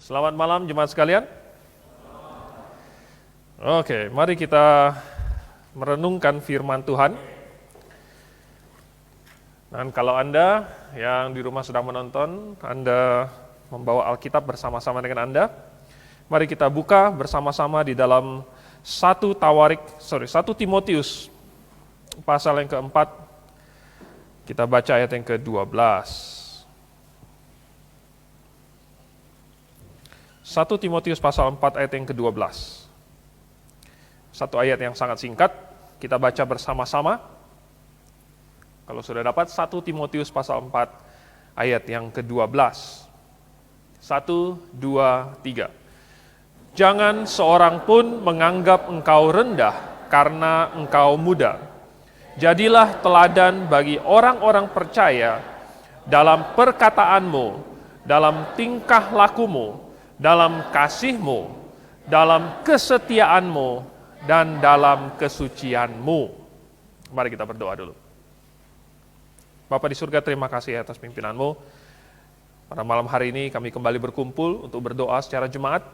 Selamat malam jemaat sekalian. Oke, mari kita merenungkan firman Tuhan. Dan kalau Anda yang di rumah sedang menonton, Anda membawa Alkitab bersama-sama dengan Anda, mari kita buka bersama-sama di dalam 1 Timotius pasal yang keempat, kita baca ayat yang ke-12. 1 Timotius pasal 4 ayat yang ke-12. Satu ayat yang sangat singkat, kita baca bersama-sama. Kalau sudah dapat 1 Timotius pasal 4 ayat yang ke-12. 1, 2, 3. Jangan seorang pun menganggap engkau rendah karena engkau muda. Jadilah teladan bagi orang-orang percaya dalam perkataanmu, dalam tingkah lakumu, dalam kasihmu, dalam kesetiaanmu, dan dalam kesucianmu. Mari kita berdoa dulu. Bapa di surga, terima kasih atas pimpinanmu. Pada malam hari ini kami kembali berkumpul untuk berdoa secara jemaat.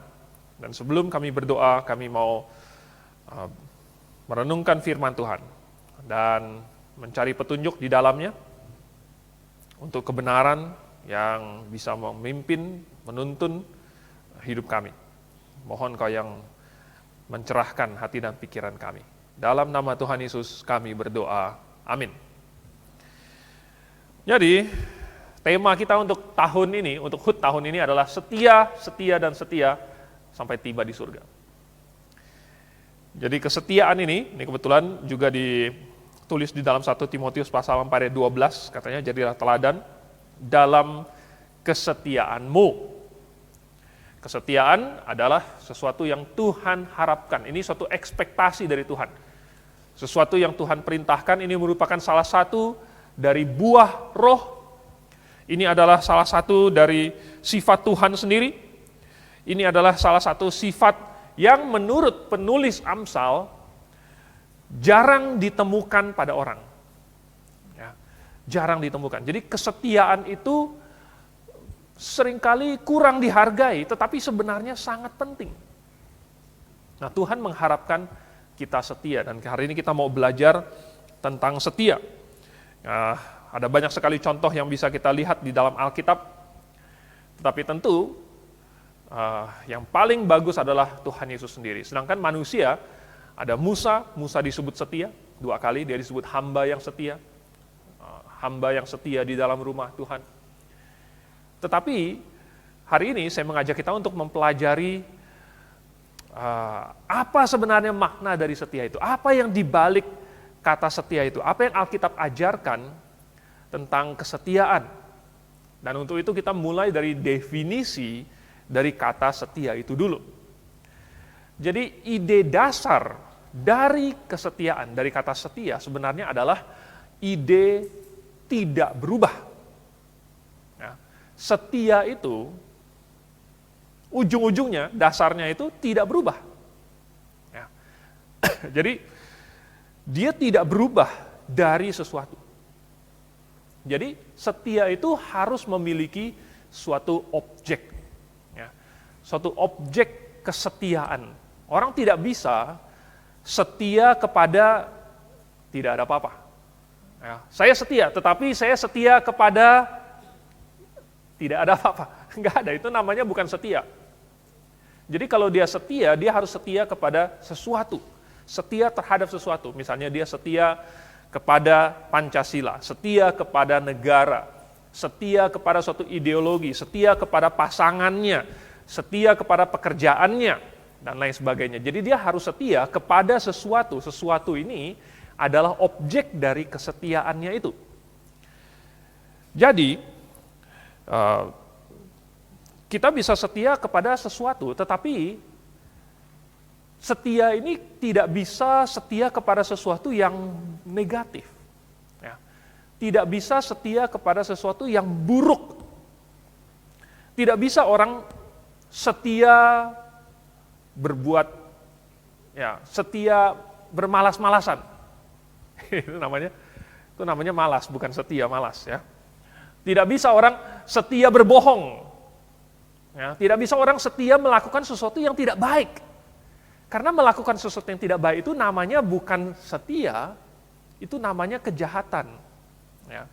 Dan sebelum kami berdoa, kami mau merenungkan firman Tuhan dan mencari petunjuk di dalamnya untuk kebenaran yang bisa memimpin, menuntun hidup kami. Mohon Kau yang mencerahkan hati dan pikiran kami. Dalam nama Tuhan Yesus kami berdoa. Amin. Jadi, tema kita untuk tahun ini, untuk HUT tahun ini adalah setia, setia, dan setia sampai tiba di surga. Jadi kesetiaan ini kebetulan juga ditulis di dalam 1 Timotius pasal 4 ayat 12, katanya jadilah teladan dalam kesetiaanmu. Kesetiaan adalah sesuatu yang Tuhan harapkan. Ini suatu ekspektasi dari Tuhan. Sesuatu yang Tuhan perintahkan, ini merupakan salah satu dari buah roh. Ini adalah salah satu dari sifat Tuhan sendiri. Ini adalah salah satu sifat yang menurut penulis Amsal jarang ditemukan pada orang. Ya, jarang ditemukan. Jadi kesetiaan itu seringkali kurang dihargai, tetapi sebenarnya sangat penting. Nah, Tuhan mengharapkan kita setia, dan hari ini kita mau belajar tentang setia. Nah, ada banyak sekali contoh yang bisa kita lihat di dalam Alkitab, tetapi tentu yang paling bagus adalah Tuhan Yesus sendiri. Sedangkan manusia, ada Musa disebut setia, 2 kali dia disebut hamba yang setia, hamba yang setia di dalam rumah Tuhan. Tetapi hari ini saya mengajak kita untuk mempelajari apa sebenarnya makna dari setia itu, apa yang dibalik kata setia itu, apa yang Alkitab ajarkan tentang kesetiaan. Dan untuk itu kita mulai dari definisi dari kata setia itu dulu. Jadi ide dasar dari kesetiaan, dari kata setia sebenarnya adalah ide tidak berubah. Setia itu, ujung-ujungnya, dasarnya itu tidak berubah. Ya. Jadi, dia tidak berubah dari sesuatu. Jadi, setia itu harus memiliki suatu objek. Ya. Suatu objek kesetiaan. Orang tidak bisa setia kepada tidak ada apa-apa. Ya. Saya setia, tetapi saya setia kepada tidak ada apa-apa. Enggak ada, itu namanya bukan setia. Jadi kalau dia setia, dia harus setia kepada sesuatu. Setia terhadap sesuatu. Misalnya dia setia kepada Pancasila, setia kepada negara, setia kepada suatu ideologi, setia kepada pasangannya, setia kepada pekerjaannya, dan lain sebagainya. Jadi dia harus setia kepada sesuatu. Sesuatu ini adalah objek dari kesetiaannya itu. Jadi, kita bisa setia kepada sesuatu, tetapi setia ini tidak bisa setia kepada sesuatu yang negatif. Ya. Tidak bisa setia kepada sesuatu yang buruk. Tidak bisa orang setia berbuat, ya, setia bermalas-malasan. Itu namanya malas, bukan setia, malas, ya. Tidak bisa orang setia berbohong. Ya, tidak bisa orang setia melakukan sesuatu yang tidak baik. Karena melakukan sesuatu yang tidak baik itu namanya bukan setia, itu namanya kejahatan. Ya.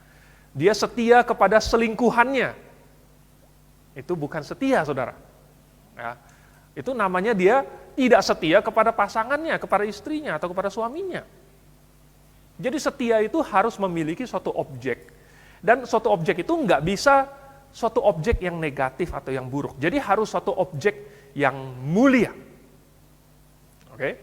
Dia setia kepada selingkuhannya. Itu bukan setia, saudara. Ya. Itu namanya dia tidak setia kepada pasangannya, kepada istrinya, atau kepada suaminya. Jadi setia itu harus memiliki suatu objek. Dan suatu objek itu nggak bisa suatu objek yang negatif atau yang buruk. Jadi harus suatu objek yang mulia. Oke?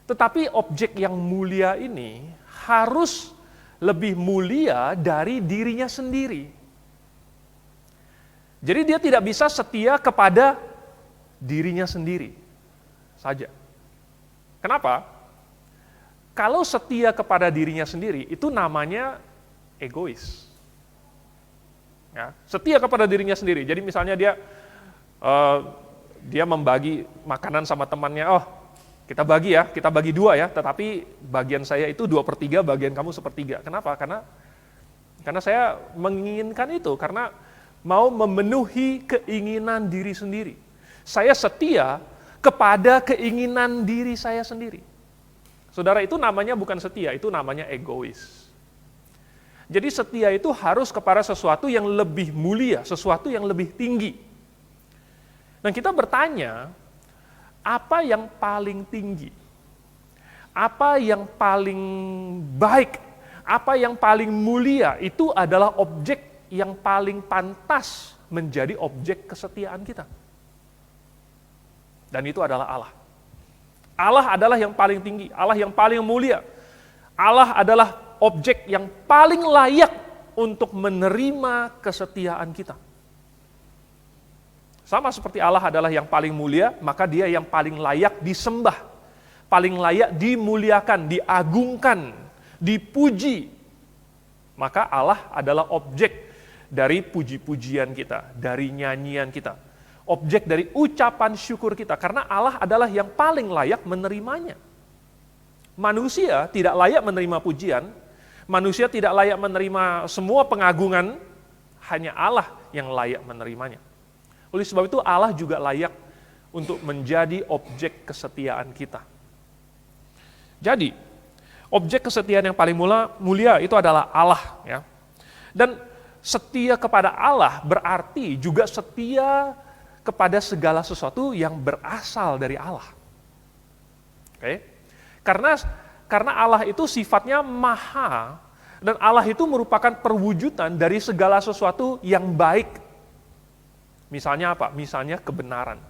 Tetapi objek yang mulia ini harus lebih mulia dari dirinya sendiri. Jadi dia tidak bisa setia kepada dirinya sendiri saja. Kenapa? Kalau setia kepada dirinya sendiri, itu namanya egois. Ya, setia kepada dirinya sendiri. Jadi misalnya dia membagi makanan sama temannya, oh kita bagi 2 ya, tetapi bagian saya itu 2/3, bagian kamu 1/3. Kenapa? Karena saya menginginkan itu, karena mau memenuhi keinginan diri sendiri. Saya setia kepada keinginan diri saya sendiri. Saudara, itu namanya bukan setia, itu namanya egois. Jadi setia itu harus kepada sesuatu yang lebih mulia, sesuatu yang lebih tinggi. Dan kita bertanya, apa yang paling tinggi? Apa yang paling baik? Apa yang paling mulia? Itu adalah objek yang paling pantas menjadi objek kesetiaan kita. Dan itu adalah Allah. Allah adalah yang paling tinggi, Allah yang paling mulia. Allah adalah objek yang paling layak untuk menerima kesetiaan kita. Sama seperti Allah adalah yang paling mulia, maka dia yang paling layak disembah, paling layak dimuliakan, diagungkan, dipuji. Maka Allah adalah objek dari puji-pujian kita, dari nyanyian kita, objek dari ucapan syukur kita, karena Allah adalah yang paling layak menerimanya. Manusia tidak layak menerima pujian, manusia tidak layak menerima semua pengagungan, hanya Allah yang layak menerimanya. Oleh sebab itu Allah juga layak untuk menjadi objek kesetiaan kita. Jadi, objek kesetiaan yang paling mulia itu adalah Allah, ya. Dan setia kepada Allah berarti juga setia kepada segala sesuatu yang berasal dari Allah. Oke? Karena Allah itu sifatnya maha, dan Allah itu merupakan perwujudan dari segala sesuatu yang baik. Misalnya apa? Misalnya kebenaran.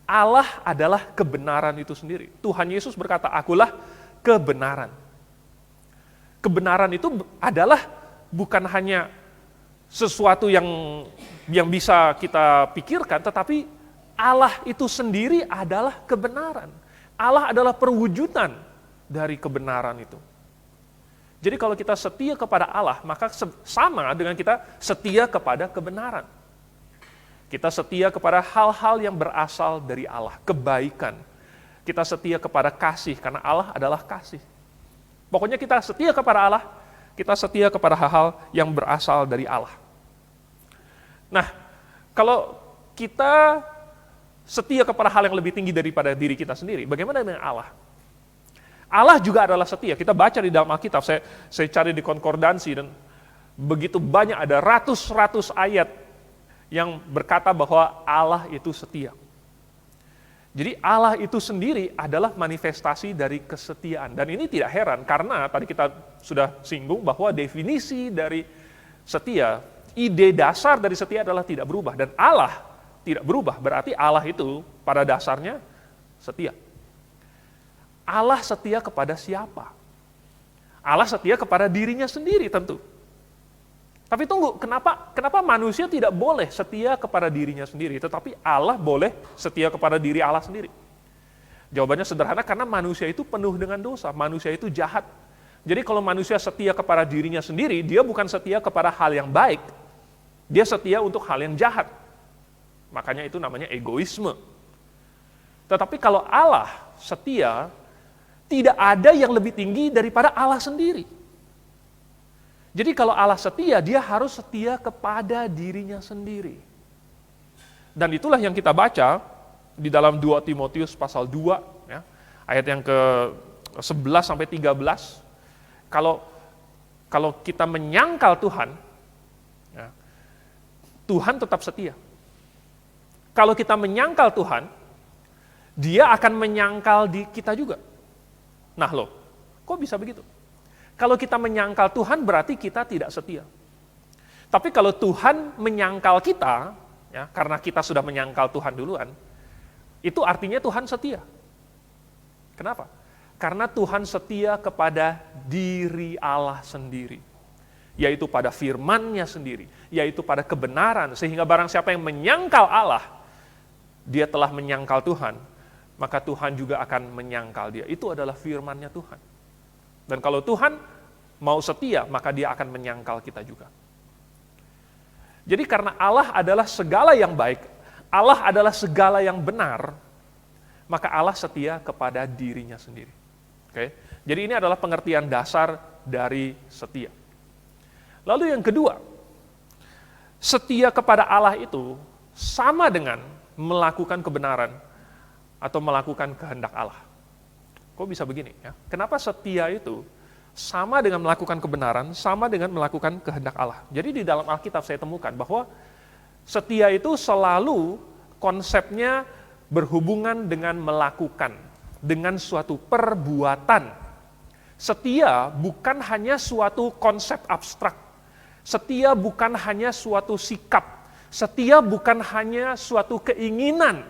Allah adalah kebenaran itu sendiri. Tuhan Yesus berkata, akulah kebenaran. Kebenaran itu adalah bukan hanya sesuatu yang bisa kita pikirkan, tetapi Allah itu sendiri adalah kebenaran. Allah adalah perwujudan dari kebenaran itu. Jadi kalau kita setia kepada Allah, maka sama dengan kita setia kepada kebenaran. Kita setia kepada hal-hal yang berasal dari Allah, kebaikan. Kita setia kepada kasih, karena Allah adalah kasih. Pokoknya kita setia kepada Allah, kita setia kepada hal-hal yang berasal dari Allah. Nah, kalau kita setia kepada hal yang lebih tinggi daripada diri kita sendiri, bagaimana dengan Allah? Allah juga adalah setia. Kita baca di dalam Alkitab, saya cari di konkordansi, dan begitu banyak, ada ratus-ratus ayat yang berkata bahwa Allah itu setia. Jadi Allah itu sendiri adalah manifestasi dari kesetiaan. Dan ini tidak heran, karena tadi kita sudah singgung bahwa definisi dari setia, ide dasar dari setia adalah tidak berubah. Dan Allah tidak berubah, berarti Allah itu pada dasarnya setia. Allah setia kepada siapa? Allah setia kepada dirinya sendiri tentu. Tapi tunggu, kenapa manusia tidak boleh setia kepada dirinya sendiri, tetapi Allah boleh setia kepada diri Allah sendiri? Jawabannya sederhana, karena manusia itu penuh dengan dosa, manusia itu jahat. Jadi kalau manusia setia kepada dirinya sendiri, dia bukan setia kepada hal yang baik, dia setia untuk hal yang jahat. Makanya itu namanya egoisme. Tetapi kalau Allah setia, tidak ada yang lebih tinggi daripada Allah sendiri. Jadi kalau Allah setia, dia harus setia kepada dirinya sendiri. Dan itulah yang kita baca di dalam 2 Timotius pasal 2, ya, ayat yang ke-11 sampai 13. Kalau kita menyangkal Tuhan, ya, Tuhan tetap setia. Kalau kita menyangkal Tuhan, Dia akan menyangkal di kita juga. Nah loh, kok bisa begitu? Kalau kita menyangkal Tuhan berarti kita tidak setia. Tapi kalau Tuhan menyangkal kita, ya, karena kita sudah menyangkal Tuhan duluan, itu artinya Tuhan setia. Kenapa? Karena Tuhan setia kepada diri Allah sendiri, yaitu pada firman-Nya sendiri, yaitu pada kebenaran, sehingga barang siapa yang menyangkal Allah, dia telah menyangkal Tuhan, maka Tuhan juga akan menyangkal dia. Itu adalah firman-Nya Tuhan. Dan kalau Tuhan mau setia, maka Dia akan menyangkal kita juga. Jadi karena Allah adalah segala yang baik, Allah adalah segala yang benar, maka Allah setia kepada diri-Nya sendiri. Oke? Jadi ini adalah pengertian dasar dari setia. Lalu yang kedua, setia kepada Allah itu sama dengan melakukan kebenaran atau melakukan kehendak Allah. Kok bisa begini? Ya? Kenapa setia itu sama dengan melakukan kebenaran, sama dengan melakukan kehendak Allah? Jadi di dalam Alkitab saya temukan bahwa setia itu selalu konsepnya berhubungan dengan melakukan, dengan suatu perbuatan. Setia bukan hanya suatu konsep abstrak. Setia bukan hanya suatu sikap. Setia bukan hanya suatu keinginan.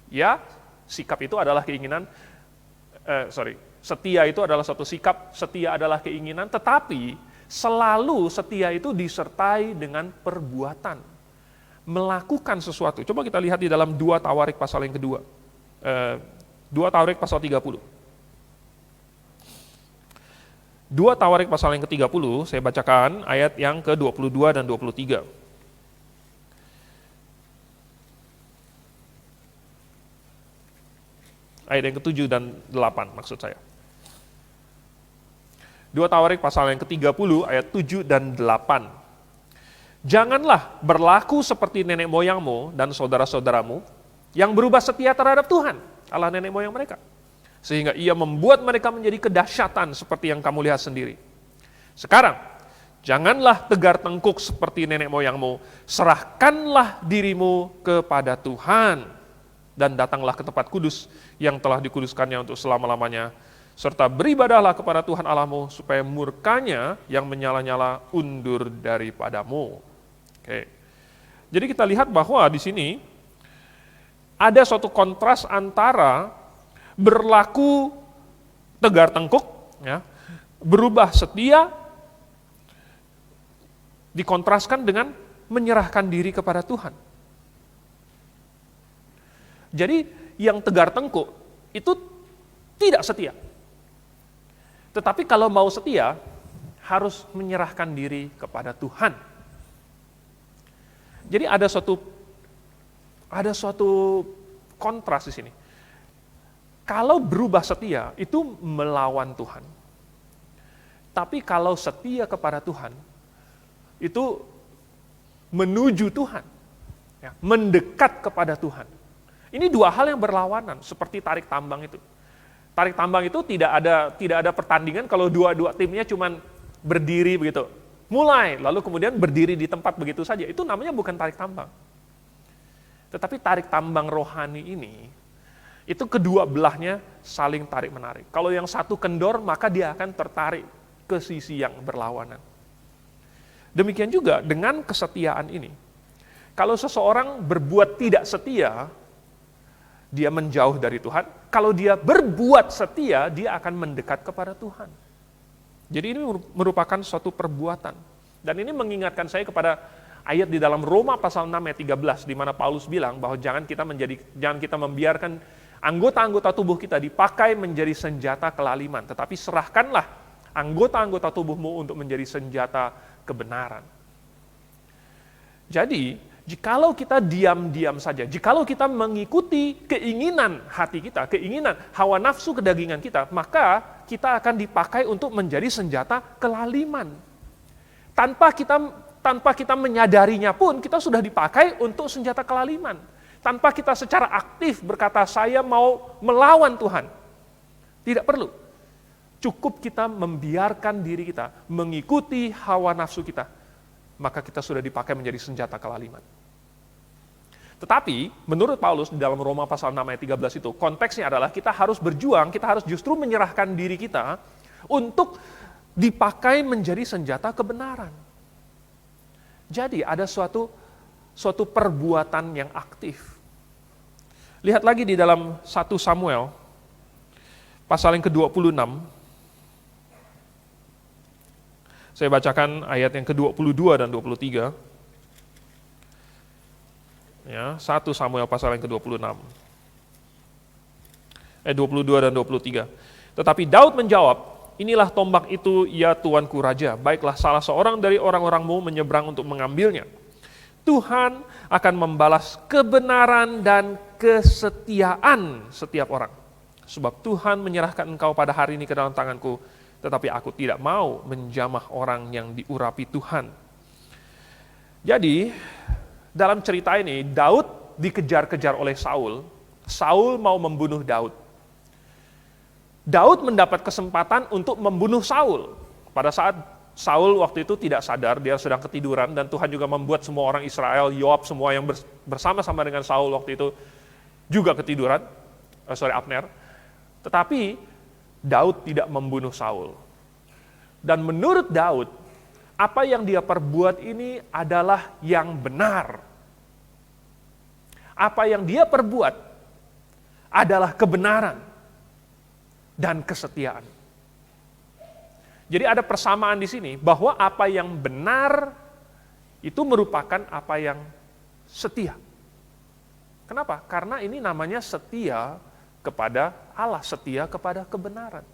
Ya, sikap itu adalah keinginan, setia itu adalah suatu sikap, setia adalah keinginan, tetapi selalu setia itu disertai dengan perbuatan. Melakukan sesuatu. Coba kita lihat di dalam 2 Tawarik pasal yang kedua. 2 Tawarik pasal 30. 2 Tawarik pasal yang ke-30, saya bacakan ayat yang ke-22 dan 23. Ayat yang ke-7 dan 8 maksud saya. 2 Tawarik pasal yang ke-30 ayat 7 dan 8. Janganlah berlaku seperti nenek moyangmu dan saudara-saudaramu yang berubah setia terhadap Tuhan, Allah nenek moyang mereka. Sehingga Ia membuat mereka menjadi kedahsyatan seperti yang kamu lihat sendiri. Sekarang, janganlah tegar tengkuk seperti nenek moyangmu, serahkanlah dirimu kepada Tuhan, dan datanglah ke tempat kudus yang telah dikuduskannya untuk selama-lamanya, serta beribadahlah kepada Tuhan Allahmu, supaya murkanya yang menyala-nyala undur daripadamu. Oke. Jadi kita lihat bahwa di sini ada suatu kontras antara berlaku tegar tengkuk, ya, berubah setia, dikontraskan dengan menyerahkan diri kepada Tuhan. Jadi yang tegar tengkuk itu tidak setia. Tetapi kalau mau setia, harus menyerahkan diri kepada Tuhan. Jadi ada suatu kontras di sini. Kalau berubah setia, itu melawan Tuhan. Tapi kalau setia kepada Tuhan, itu menuju Tuhan. Ya, mendekat kepada Tuhan. Ini dua hal yang berlawanan, seperti tarik tambang itu. Tarik tambang itu tidak ada pertandingan kalau dua timnya cuman berdiri begitu. Mulai, lalu kemudian berdiri di tempat begitu saja. Itu namanya bukan tarik tambang. Tetapi tarik tambang rohani ini, itu kedua belahnya saling tarik-menarik. Kalau yang satu kendor, maka dia akan tertarik ke sisi yang berlawanan. Demikian juga dengan kesetiaan ini. Kalau seseorang berbuat tidak setia, dia menjauh dari Tuhan. Kalau dia berbuat setia, dia akan mendekat kepada Tuhan. Jadi ini merupakan suatu perbuatan. Dan ini mengingatkan saya kepada ayat di dalam Roma pasal 6 ayat 13, di mana Paulus bilang bahwa jangan kita membiarkan anggota-anggota tubuh kita dipakai menjadi senjata kelaliman, tetapi serahkanlah anggota-anggota tubuhmu untuk menjadi senjata kebenaran. Jadi, jikalau kita diam-diam saja, jikalau kita mengikuti keinginan hati kita, keinginan hawa nafsu kedagingan kita, maka kita akan dipakai untuk menjadi senjata kelaliman. Tanpa tanpa kita menyadarinya pun kita sudah dipakai untuk senjata kelaliman. Tanpa kita secara aktif berkata, saya mau melawan Tuhan. Tidak perlu. Cukup kita membiarkan diri kita mengikuti hawa nafsu kita, maka kita sudah dipakai menjadi senjata kelaliman. Tetapi, menurut Paulus di dalam Roma pasal 6 ayat 13 itu, konteksnya adalah kita harus berjuang, kita harus justru menyerahkan diri kita untuk dipakai menjadi senjata kebenaran. Jadi ada suatu perbuatan yang aktif. Lihat lagi di dalam 1 Samuel, pasal yang ke-26. Saya bacakan ayat yang ke-22 dan 23. Ya, 1 Samuel pasal yang ke-26. 22 dan 23. Tetapi Daud menjawab, inilah tombak itu ya tuanku raja, baiklah salah seorang dari orang-orangmu menyeberang untuk mengambilnya. Tuhan akan membalas kebenaran dan kesetiaan setiap orang. Sebab Tuhan menyerahkan engkau pada hari ini ke dalam tanganku, tetapi aku tidak mau menjamah orang yang diurapi Tuhan. Jadi, dalam cerita ini, Daud dikejar-kejar oleh Saul. Saul mau membunuh Daud. Daud mendapat kesempatan untuk membunuh Saul. Pada saat Saul waktu itu tidak sadar, dia sedang ketiduran, dan Tuhan juga membuat semua orang Israel, Yoab, semua yang bersama-sama dengan Saul waktu itu juga ketiduran, Abner. Tetapi Daud tidak membunuh Saul. Dan menurut Daud, apa yang dia perbuat ini adalah yang benar. Apa yang dia perbuat adalah kebenaran dan kesetiaan. Jadi ada persamaan di sini bahwa apa yang benar itu merupakan apa yang setia. Kenapa? Karena ini namanya setia kepada Allah, setia kepada kebenaran.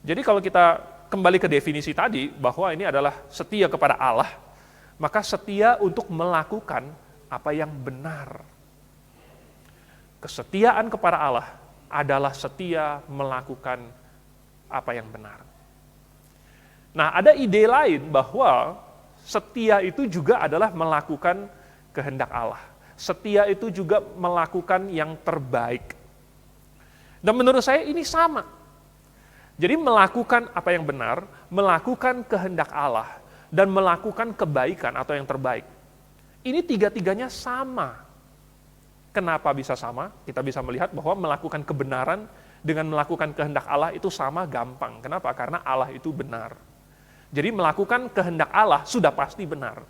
Jadi kalau kita kembali ke definisi tadi bahwa ini adalah setia kepada Allah, maka setia untuk melakukan apa yang benar. Kesetiaan kepada Allah adalah setia melakukan apa yang benar. Nah, ada ide lain bahwa setia itu juga adalah melakukan kehendak Allah. Setia itu juga melakukan yang terbaik. Dan menurut saya ini sama. Jadi melakukan apa yang benar, melakukan kehendak Allah, dan melakukan kebaikan atau yang terbaik. Ini tiga-tiganya sama. Kenapa bisa sama? Kita bisa melihat bahwa melakukan kebenaran dengan melakukan kehendak Allah itu sama gampang. Kenapa? Karena Allah itu benar. Jadi melakukan kehendak Allah sudah pasti benar.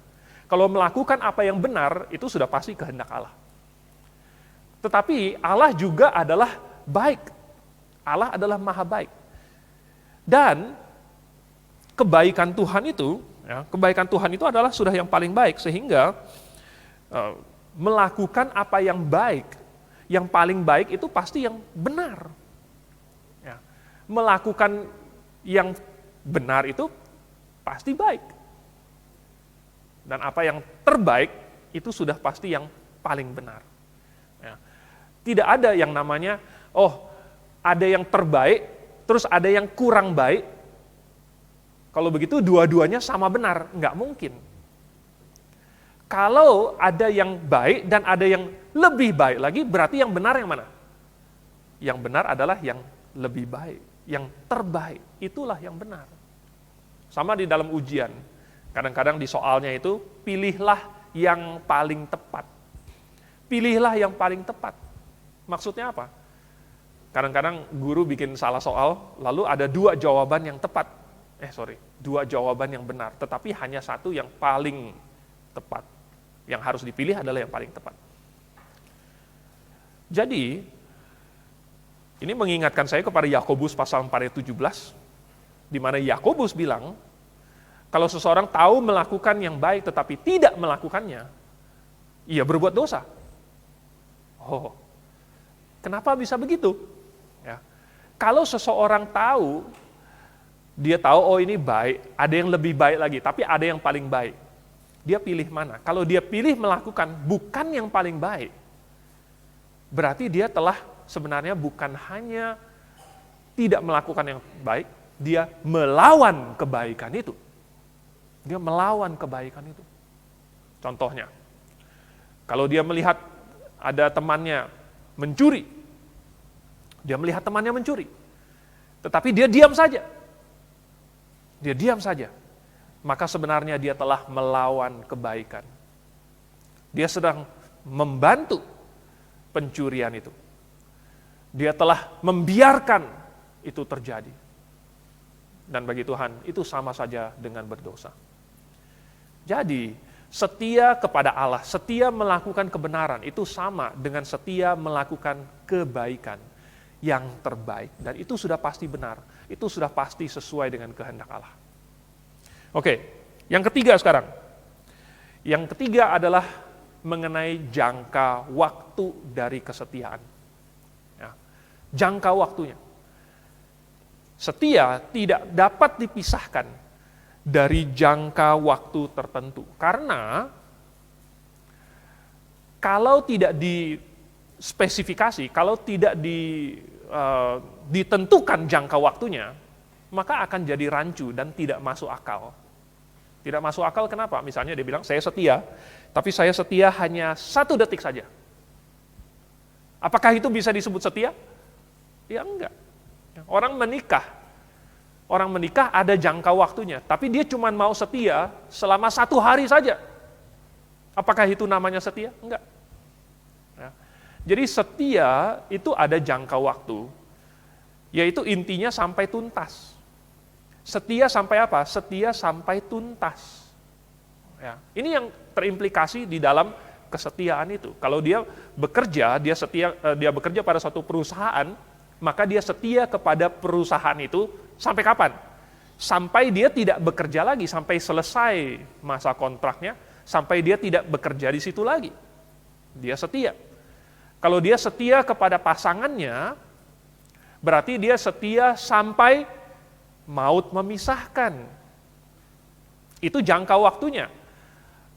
Kalau melakukan apa yang benar, itu sudah pasti kehendak Allah. Tetapi Allah juga adalah baik. Allah adalah maha baik. Dan kebaikan Tuhan itu, kebaikan Tuhan itu adalah sudah yang paling baik, sehingga melakukan apa yang baik, yang paling baik itu pasti yang benar. Melakukan yang benar itu pasti baik. Dan apa yang terbaik itu sudah pasti yang paling benar. Tidak ada yang namanya, ada yang terbaik, terus ada yang kurang baik. Kalau begitu dua-duanya sama benar, nggak mungkin. Kalau ada yang baik dan ada yang lebih baik lagi, berarti yang benar yang mana? Yang benar adalah yang lebih baik, yang terbaik, itulah yang benar. Sama di dalam ujian, kadang-kadang di soalnya itu, pilihlah yang paling tepat. Pilihlah yang paling tepat. Maksudnya apa? Kadang-kadang guru bikin salah soal, lalu ada dua jawaban yang tepat. Dua jawaban yang benar, tetapi hanya satu yang paling tepat. Yang harus dipilih adalah yang paling tepat. Jadi, ini mengingatkan saya kepada Yakobus pasal 4 ayat 17, di mana Yakobus bilang, kalau seseorang tahu melakukan yang baik tetapi tidak melakukannya, ia berbuat dosa. Kenapa bisa begitu? Kalau seseorang tahu, dia tahu, ini baik, ada yang lebih baik lagi, tapi ada yang paling baik. Dia pilih mana? Kalau dia pilih melakukan bukan yang paling baik, berarti dia telah sebenarnya bukan hanya tidak melakukan yang baik, dia melawan kebaikan itu. Dia melawan kebaikan itu. Contohnya, kalau dia melihat ada temannya mencuri, dia melihat temannya mencuri, tetapi dia diam saja. Dia diam saja. Maka sebenarnya dia telah melawan kebaikan. Dia sedang membantu pencurian itu. Dia telah membiarkan itu terjadi. Dan bagi Tuhan, itu sama saja dengan berdosa. Jadi, setia kepada Allah, setia melakukan kebenaran, itu sama dengan setia melakukan kebaikan yang terbaik. Dan itu sudah pasti benar, itu sudah pasti sesuai dengan kehendak Allah. Oke, yang ketiga sekarang. Yang ketiga adalah mengenai jangka waktu dari kesetiaan. Ya, jangka waktunya. Setia tidak dapat dipisahkan dari jangka waktu tertentu. Karena kalau tidak dispesifikasi, kalau tidak ditentukan jangka waktunya, maka akan jadi rancu dan tidak masuk akal. Tidak masuk akal kenapa? Misalnya dia bilang, saya setia, tapi saya setia hanya 1 detik saja. Apakah itu bisa disebut setia? Ya enggak. Orang menikah ada jangka waktunya, tapi dia cuma mau setia selama 1 hari saja. Apakah itu namanya setia? Enggak. Ya. Jadi setia itu ada jangka waktu, yaitu intinya sampai tuntas. Setia sampai apa? Setia sampai tuntas. Ya. Ini yang terimplikasi di dalam kesetiaan itu. Kalau dia bekerja, dia bekerja pada suatu perusahaan, maka dia setia kepada perusahaan itu sampai kapan? Sampai dia tidak bekerja lagi, sampai selesai masa kontraknya, sampai dia tidak bekerja di situ lagi. Dia setia. Kalau dia setia kepada pasangannya, berarti dia setia sampai maut memisahkan. Itu jangka waktunya.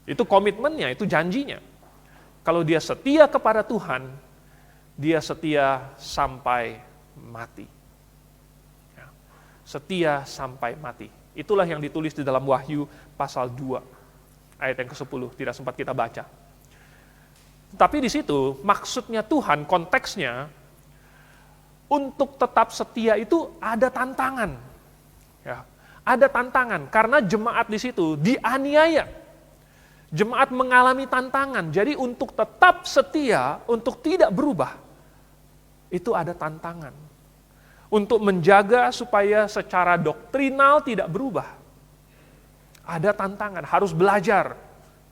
Itu komitmennya, itu janjinya. Kalau dia setia kepada Tuhan, dia setia sampai mati. Ya. Setia sampai mati. Itulah yang ditulis di dalam Wahyu pasal 2, ayat yang ke-10, tidak sempat kita baca. Tapi di situ, maksudnya Tuhan, konteksnya, untuk tetap setia itu ada tantangan. Ya, ada tantangan, karena jemaat di situ dianiaya. Jemaat mengalami tantangan, jadi untuk tetap setia, untuk tidak berubah, itu ada tantangan. Untuk menjaga supaya secara doktrinal tidak berubah, ada tantangan, harus belajar.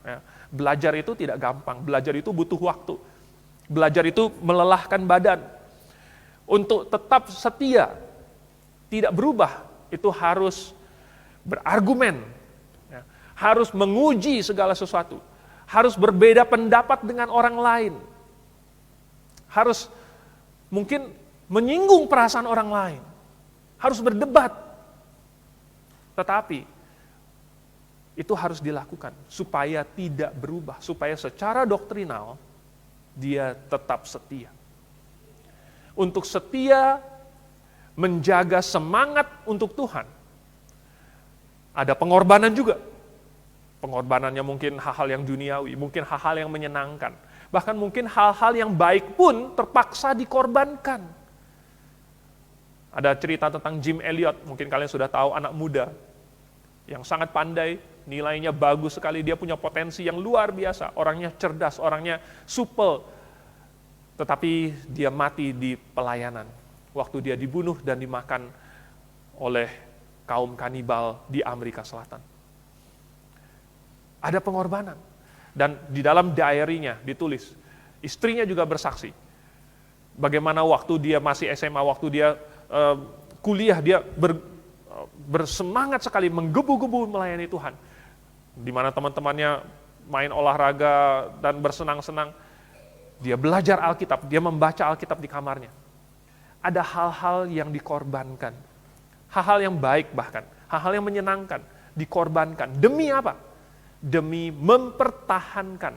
Ya, belajar itu tidak gampang, belajar itu butuh waktu. Belajar itu melelahkan badan. Untuk tetap setia, tidak berubah, itu harus berargumen, ya, harus menguji segala sesuatu, harus berbeda pendapat dengan orang lain, harus mungkin menyinggung perasaan orang lain, harus berdebat. Tetapi itu harus dilakukan supaya tidak berubah, supaya secara doktrinal dia tetap setia. Untuk setia menjaga semangat untuk Tuhan, ada pengorbanan juga. Pengorbanannya mungkin hal-hal yang duniawi, mungkin hal-hal yang menyenangkan, bahkan mungkin hal-hal yang baik pun terpaksa dikorbankan. Ada cerita tentang Jim Elliot, mungkin kalian sudah tahu, anak muda yang sangat pandai, nilainya bagus sekali, dia punya potensi yang luar biasa, orangnya cerdas, orangnya supel, tetapi dia mati di pelayanan, waktu dia dibunuh dan dimakan oleh kaum kanibal di Amerika Selatan. Ada pengorbanan. Dan di dalam diary-nya ditulis, istrinya juga bersaksi, bagaimana waktu dia masih SMA, waktu dia kuliah, dia bersemangat sekali, menggebu-gebu melayani Tuhan. Di mana teman-temannya main olahraga dan bersenang-senang, dia belajar Alkitab, dia membaca Alkitab di kamarnya. Ada hal-hal yang dikorbankan, hal-hal yang baik bahkan, hal-hal yang menyenangkan, dikorbankan. Demi apa? Demi mempertahankan,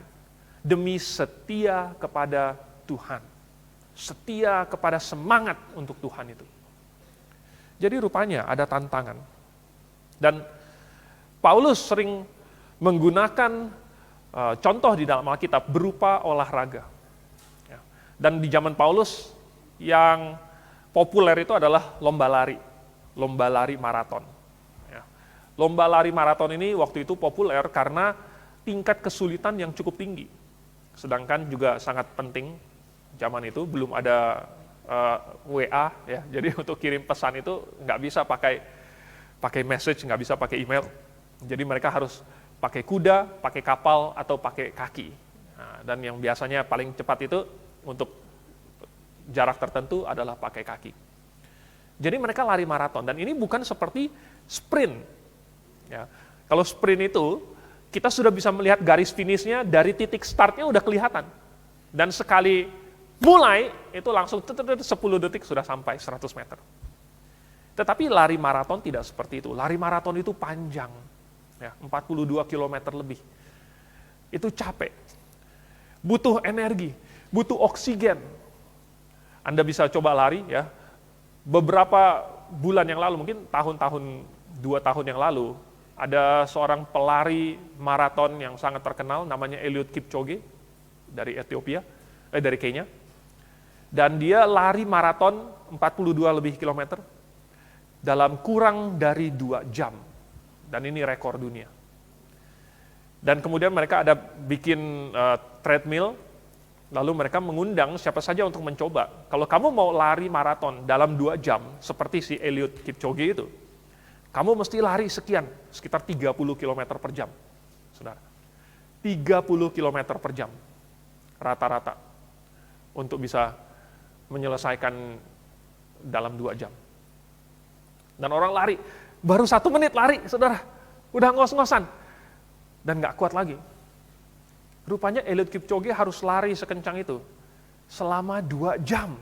demi setia kepada Tuhan. Setia kepada semangat untuk Tuhan itu. Jadi rupanya ada tantangan. Dan Paulus sering menggunakan contoh di dalam Alkitab berupa olahraga. Ya. Dan di zaman Paulus yang populer itu adalah lomba lari maraton. Ya. Lomba lari maraton ini waktu itu populer karena tingkat kesulitan yang cukup tinggi. Sedangkan juga sangat penting, zaman itu belum ada WA, ya. Jadi untuk kirim pesan itu nggak bisa pakai message, nggak bisa pakai email. Jadi mereka harus pakai kuda, pakai kapal, atau pakai kaki. Nah, dan yang biasanya paling cepat itu untuk jarak tertentu adalah pakai kaki. Jadi mereka lari maraton, dan ini bukan seperti sprint. Ya. Kalau sprint itu, kita sudah bisa melihat garis finishnya dari titik startnya udah kelihatan. Dan sekali mulai, itu langsung 10 detik sudah sampai 100 meter. Tetapi lari maraton tidak seperti itu. Lari maraton itu panjang, ya, 42 km lebih. Itu capek. Butuh energi, butuh oksigen. Anda bisa coba lari, ya. Beberapa bulan yang lalu, mungkin 2 tahun yang lalu, ada seorang pelari maraton yang sangat terkenal, namanya Eliud Kipchoge, dari Ethiopia, dari Kenya. Dan dia lari maraton 42 lebih kilometer dalam kurang dari 2 jam. Dan ini rekor dunia. Dan kemudian mereka ada bikin treadmill, lalu mereka mengundang siapa saja untuk mencoba. Kalau kamu mau lari maraton dalam 2 jam, seperti si Eliud Kipchoge itu, kamu mesti lari sekian, sekitar 30 km per jam. Saudara, 30 km per jam, rata-rata, untuk bisa menyelesaikan dalam 2 jam. Dan orang lari, baru 1 menit lari, saudara, udah ngos-ngosan, dan nggak kuat lagi. Rupanya Eliud Kipchoge harus lari sekencang itu, selama 2 jam.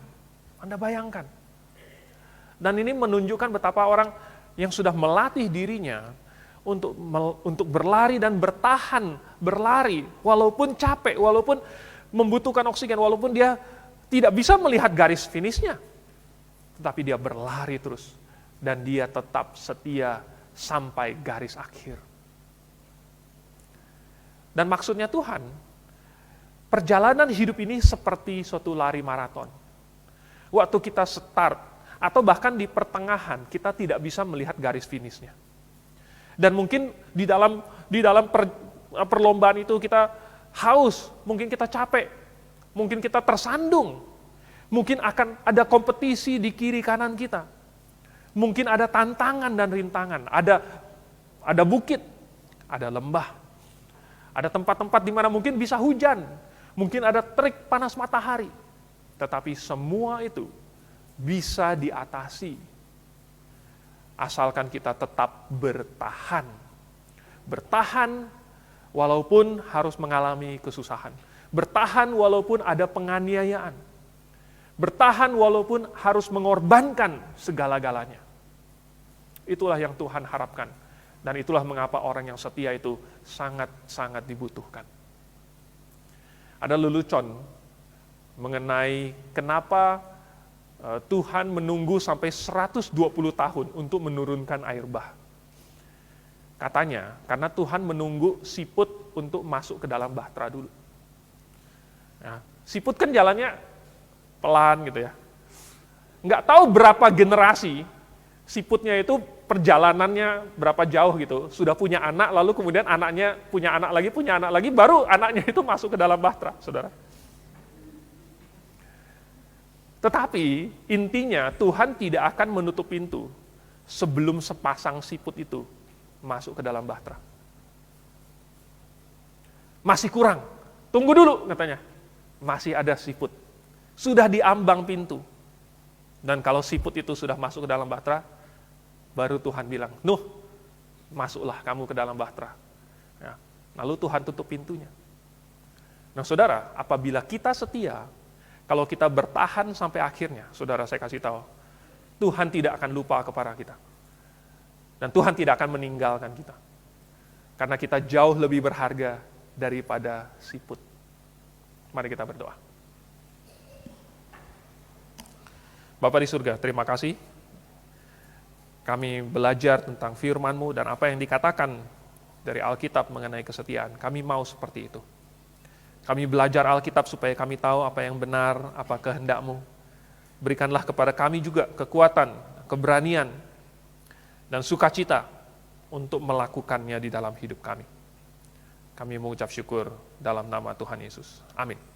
Anda bayangkan. Dan ini menunjukkan betapa orang yang sudah melatih dirinya untuk berlari dan bertahan berlari, walaupun capek, walaupun membutuhkan oksigen, walaupun dia tidak bisa melihat garis finishnya, tetapi dia berlari terus, dan dia tetap setia sampai garis akhir. Dan maksudnya Tuhan, perjalanan hidup ini seperti suatu lari maraton. Waktu kita start, atau bahkan di pertengahan, kita tidak bisa melihat garis finishnya. Dan mungkin di dalam perlombaan itu kita haus, mungkin kita capek, mungkin kita tersandung, mungkin akan ada kompetisi di kiri kanan kita, mungkin ada tantangan dan rintangan, ada bukit, ada lembah, ada tempat-tempat di mana mungkin bisa hujan, mungkin ada terik panas matahari, tetapi semua itu bisa diatasi asalkan kita tetap bertahan. Bertahan walaupun harus mengalami kesusahan. Bertahan walaupun ada penganiayaan. Bertahan walaupun harus mengorbankan segala-galanya. Itulah yang Tuhan harapkan. Dan itulah mengapa orang yang setia itu sangat-sangat dibutuhkan. Ada lelucon mengenai kenapa Tuhan menunggu sampai 120 tahun untuk menurunkan air bah. Katanya, karena Tuhan menunggu siput untuk masuk ke dalam bahtera dulu. Ya, siput kan jalannya pelan gitu ya. Nggak tahu berapa generasi siputnya itu perjalanannya berapa jauh gitu. Sudah punya anak, lalu kemudian anaknya punya anak lagi, baru anaknya itu masuk ke dalam bahtera, saudara. Tetapi intinya Tuhan tidak akan menutup pintu sebelum sepasang siput itu masuk ke dalam bahtera. Masih kurang, tunggu dulu katanya. Masih ada siput, sudah diambang pintu. Dan kalau siput itu sudah masuk ke dalam bahtera, baru Tuhan bilang, Nuh, masuklah kamu ke dalam bahtera. Ya. Lalu Tuhan tutup pintunya. Nah saudara, apabila kita setia, kalau kita bertahan sampai akhirnya, saudara saya kasih tahu, Tuhan tidak akan lupa kepada kita. Dan Tuhan tidak akan meninggalkan kita. Karena kita jauh lebih berharga daripada siput. Mari kita berdoa. Bapa di surga, terima kasih. Kami belajar tentang firman-Mu dan apa yang dikatakan dari Alkitab mengenai kesetiaan. Kami mau seperti itu. Kami belajar Alkitab supaya kami tahu apa yang benar, apa kehendak-Mu. Berikanlah kepada kami juga kekuatan, keberanian, dan sukacita untuk melakukannya di dalam hidup kami. Kami mengucap syukur dalam nama Tuhan Yesus. Amin.